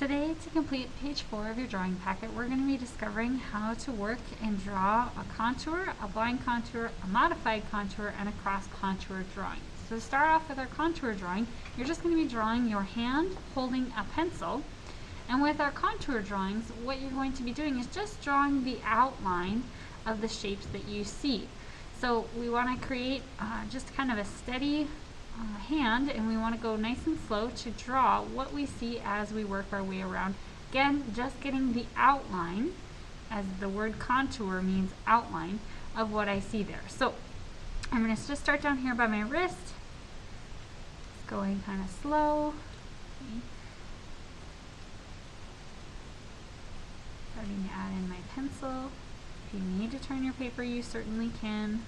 Today, to complete page 4 of your drawing packet, we're going to be discovering how to work and draw a contour, a blind contour, a modified contour, and a cross contour drawing. So to start off with our contour drawing, you're just going to be drawing your hand holding a pencil. And with our contour drawings, what you're going to be doing is just drawing the outline of the shapes that you see. So we want to create just kind of a steady hand, and we want to go nice and slow to draw what we see as we work our way around. Again, just getting the outline, as the word contour means outline, of what I see there. So I'm going to just start down here by my wrist, just going kind of slow. Okay. Starting to add in my pencil. If you need to turn your paper, you certainly can.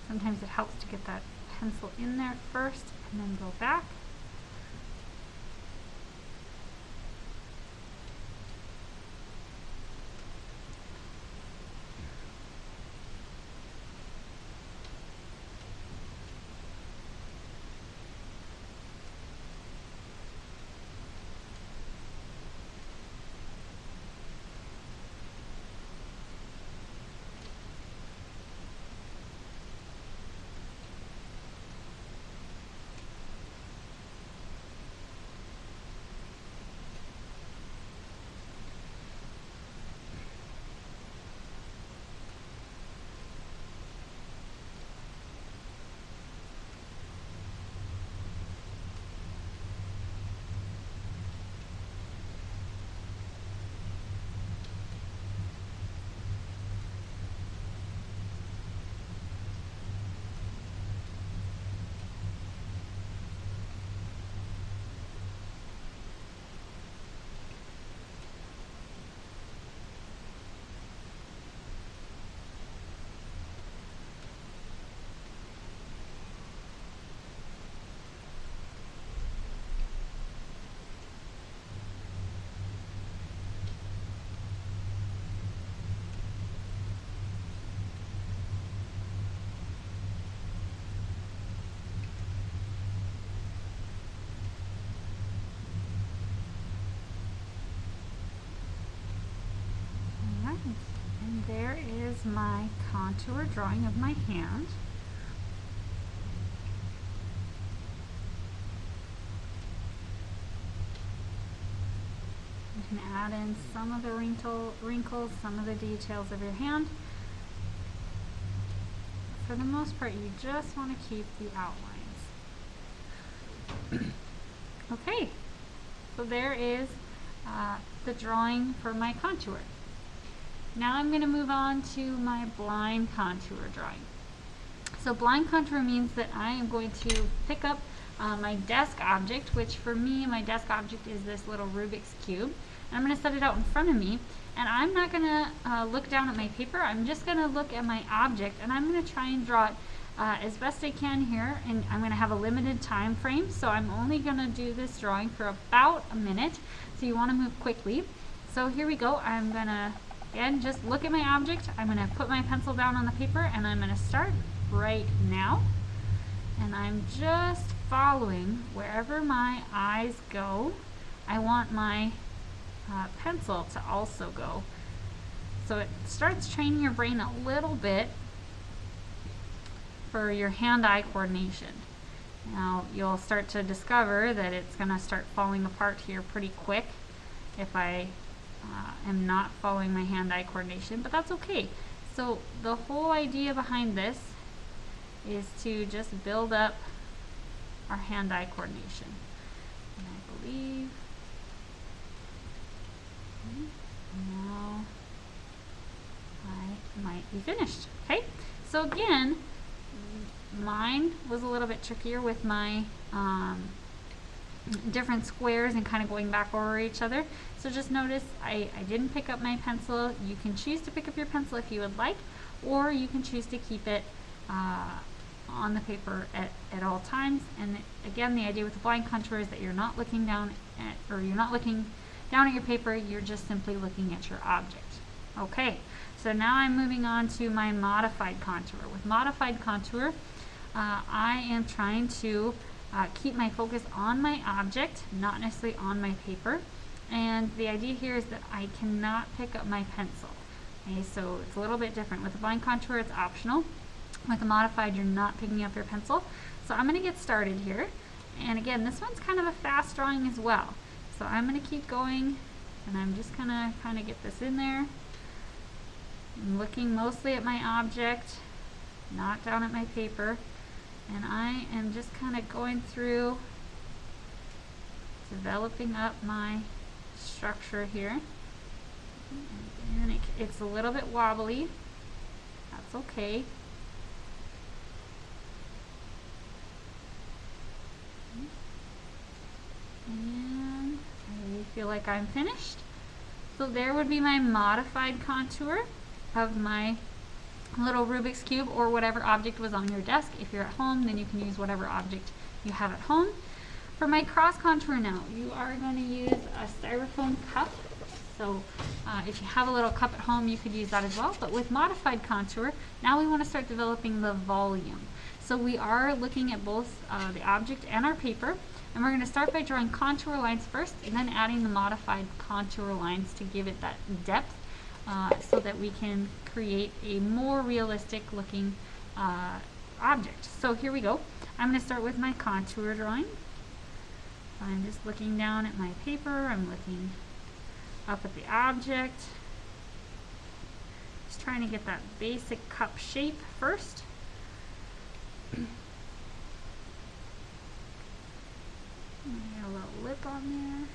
Sometimes it helps to get that pencil in there first and then go back. And there is my contour drawing of my hand. You can add in some of the wrinkles, some of the details of your hand. For the most part, you just want to keep the outlines. Okay, so there is the drawing for my contour. Now I'm going to move on to my blind contour drawing. So blind contour means that I am going to pick up my desk object, which for me, my desk object is this little Rubik's Cube. And I'm going to set it out in front of me, and I'm not going to look down at my paper. I'm just going to look at my object, and I'm going to try and draw it as best I can here. And I'm going to have a limited time frame, so I'm only going to do this drawing for about a minute. So you want to move quickly. So here we go. I'm going to again, just look at my object. I'm going to put my pencil down on the paper, and I'm going to start right now. And I'm just following wherever my eyes go. I want my pencil to also go. So it starts training your brain a little bit for your hand-eye coordination. Now you'll start to discover that it's going to start falling apart here pretty quick if I am not following my hand-eye coordination, but that's okay. So the whole idea behind this is to just build up our hand-eye coordination. And I believe now I might be finished. Okay, so again, mine was a little bit trickier with my different squares and kind of going back over each other. So just notice I didn't pick up my pencil. You can choose to pick up your pencil if you would like, or you can choose to keep it on the paper at all times. And again, the idea with the blind contour is that you're not looking down at, or you're not looking Down at your paper, you're just simply looking at your object. Okay, so now I'm moving on to my modified contour. With modified contour, I am trying to keep my focus on my object, not necessarily on my paper. And the idea here is that I cannot pick up my pencil. Okay, so it's a little bit different. With a blind contour, it's optional. With a modified, you're not picking up your pencil. So I'm going to get started here. And again, this one's kind of a fast drawing as well. So I'm going to keep going, and I'm just going to kind of get this in there. I'm looking mostly at my object, not down at my paper. And I am just kind of going through, developing up my structure here. And it's a little bit wobbly. That's okay. And I feel like I'm finished. So there would be my modified contour of my little Rubik's Cube or whatever object was on your desk. If you're at home, then you can use whatever object you have at home. For my cross contour now, you are going to use a styrofoam cup. So if you have a little cup at home, you could use that as well. But with modified contour, now we want to start developing the volume. So we are looking at both the object and our paper. And we're going to start by drawing contour lines first, and then adding the modified contour lines to give it that depth so that we can create a more realistic looking object. So here we go. I'm going to start with my contour drawing. I'm just looking down at my paper. I'm looking up at the object. Just trying to get that basic cup shape first. Got a little lip on there.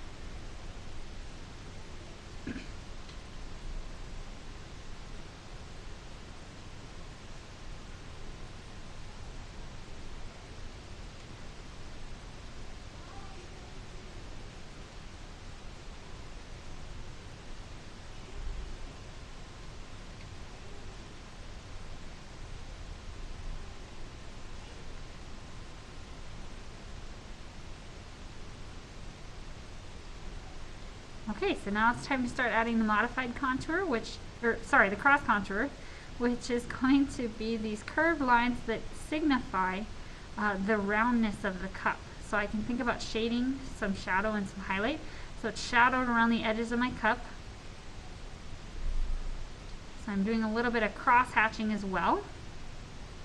Okay, so now it's time to start adding the modified contour, the cross contour, which is going to be these curved lines that signify the roundness of the cup. So I can think about shading, some shadow and some highlight. So it's shadowed around the edges of my cup. So I'm doing a little bit of cross hatching as well.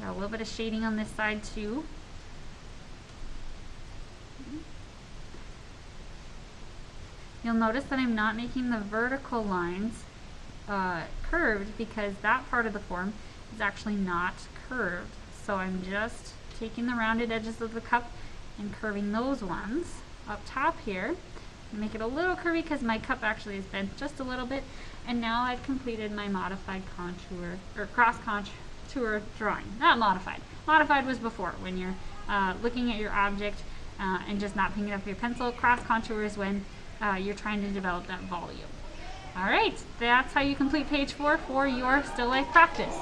Got a little bit of shading on this side too. You'll notice that I'm not making the vertical lines curved because that part of the form is actually not curved. So I'm just taking the rounded edges of the cup and curving those ones up top here. Make it a little curvy because my cup actually is bent just a little bit. And now I've completed my modified contour, or cross contour drawing. Not modified. Modified was before, when you're looking at your object and just not picking up your pencil. Cross contour is when you're trying to develop that volume. Alright, that's how you complete page 4 for your still life practice.